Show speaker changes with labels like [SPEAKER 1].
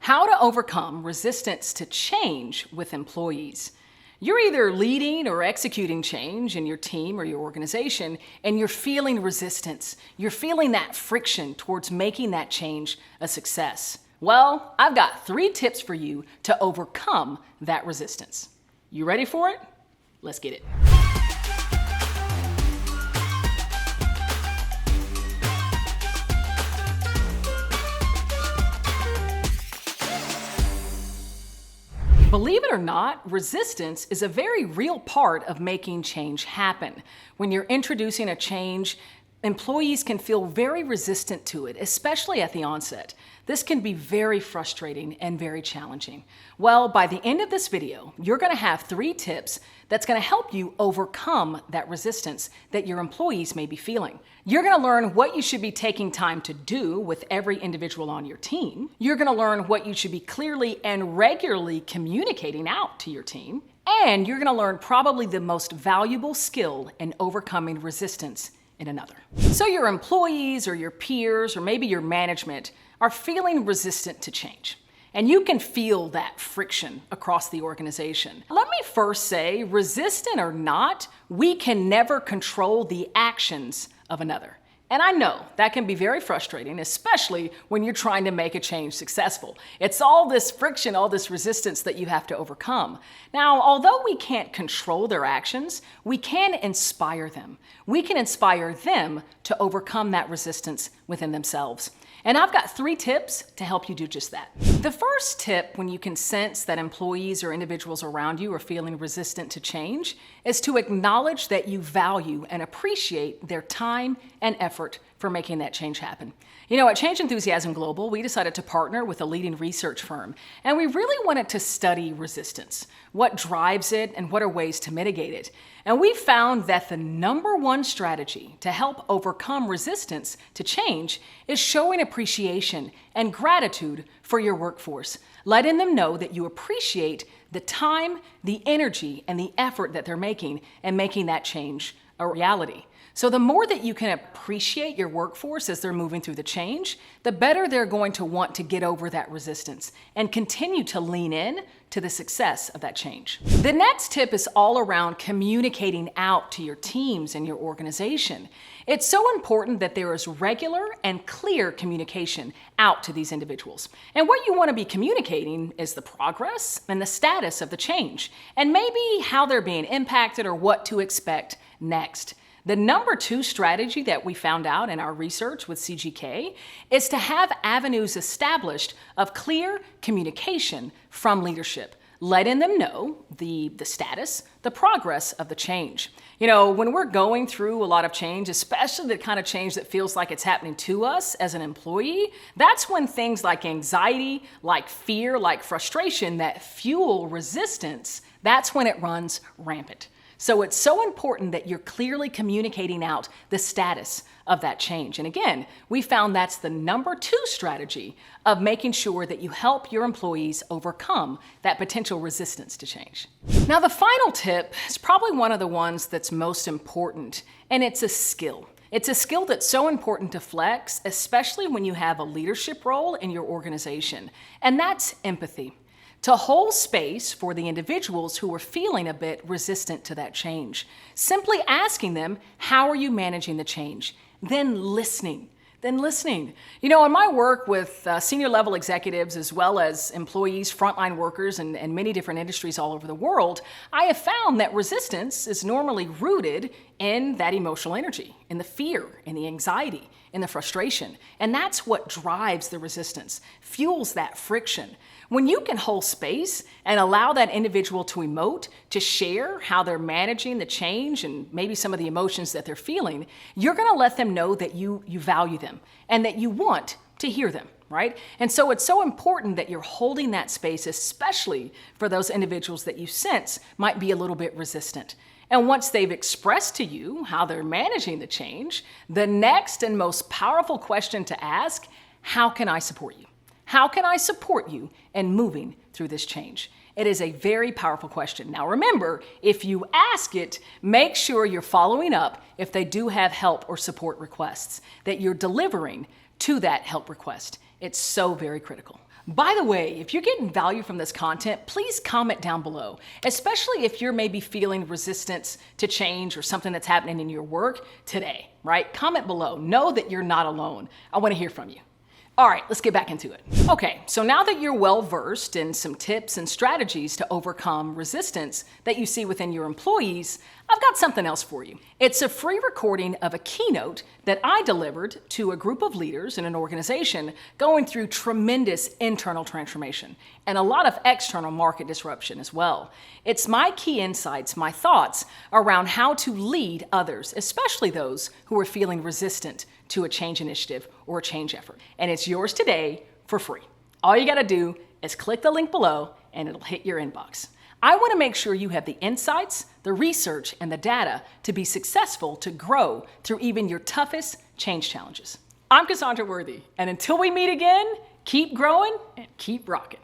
[SPEAKER 1] How to overcome resistance to change with employees. You're either leading or executing change in your team or your organization, and you're feeling resistance. You're feeling that friction towards making that change a success. Well, I've got 3 tips for you to overcome that resistance. You ready for it? Let's get it. Believe it or not, resistance is a very real part of making change happen. When you're introducing a change, employees can feel very resistant to it, especially at the onset. This can be very frustrating and very challenging. Well, by the end of this video, you're going to have 3 tips that's going to help you overcome that resistance that your employees may be feeling. You're going to learn what you should be taking time to do with every individual on your team. You're going to learn what you should be clearly and regularly communicating out to your team. And you're going to learn probably the most valuable skill in overcoming resistance in another. So your employees or your peers or maybe your management are feeling resistant to change. And you can feel that friction across the organization. Let me first say, resistant or not, we can never control the actions of another. And I know that can be very frustrating, especially when you're trying to make a change successful. It's all this friction, all this resistance that you have to overcome. Now, although we can't control their actions, we can inspire them. We can inspire them to overcome that resistance within themselves. And I've got 3 tips to help you do just that. The first tip, when you can sense that employees or individuals around you are feeling resistant to change, is to acknowledge that you value and appreciate their time and effort for making that change happen. You know, at Change Enthusiasm Global, we decided to partner with a leading research firm, and we really wanted to study resistance, what drives it, and what are ways to mitigate it. And we found that the #1 strategy to help overcome resistance to change is showing appreciation and gratitude for your workforce, letting them know that you appreciate the time, the energy, and the effort that they're making in making that change a reality. So the more that you can appreciate your workforce as they're moving through the change, the better they're going to want to get over that resistance and continue to lean in to the success of that change. The next tip is all around communicating out to your teams and your organization. It's so important that there is regular and clear communication out to these individuals. And what you want to be communicating is the progress and the status of the change, and maybe how they're being impacted or what to expect next. The #2 strategy that we found out in our research with CGK is to have avenues established of clear communication from leadership, letting them know the status, the progress of the change. You know, when we're going through a lot of change, especially the kind of change that feels like it's happening to us as an employee, that's when things like anxiety, like fear, like frustration that fuel resistance, that's when it runs rampant. So it's so important that you're clearly communicating out the status of that change. And again, we found that's the #2 strategy of making sure that you help your employees overcome that potential resistance to change. Now, the final tip is probably one of the ones that's most important, and it's a skill. It's a skill that's so important to flex, especially when you have a leadership role in your organization, and that's empathy. To hold space for the individuals who are feeling a bit resistant to that change. Simply asking them, how are you managing the change? Then listening. You know, in my work with senior level executives as well as employees, frontline workers, and many different industries all over the world, I have found that resistance is normally rooted in that emotional energy, in the fear, in the anxiety, in the frustration. And that's what drives the resistance, fuels that friction. When you can hold space and allow that individual to emote, to share how they're managing the change and maybe some of the emotions that they're feeling, you're going to let them know that you value them and that you want to hear them, right? And so it's so important that you're holding that space, especially for those individuals that you sense might be a little bit resistant. And once they've expressed to you how they're managing the change, the next and most powerful question to ask, how can I support you? How can I support you in moving through this change? It is a very powerful question. Now remember, if you ask it, make sure you're following up if they do have help or support requests, that you're delivering to that help request. It's so very critical. By the way, if you're getting value from this content, please comment down below, especially if you're maybe feeling resistance to change or something that's happening in your work today, right? Comment below. Know that you're not alone. I want to hear from you. All right, let's get back into it. Okay, so now that you're well versed in some tips and strategies to overcome resistance that you see within your employees, I've got something else for you. It's a free recording of a keynote that I delivered to a group of leaders in an organization going through tremendous internal transformation and a lot of external market disruption as well. It's my key insights, my thoughts around how to lead others, especially those who are feeling resistant to a change initiative or a change effort. And it's yours today for free. All you gotta do is click the link below and it'll hit your inbox. I wanna make sure you have the insights, the research, and the data to be successful to grow through even your toughest change challenges. I'm Cassandra Worthy, and until we meet again, keep growing and keep rocking.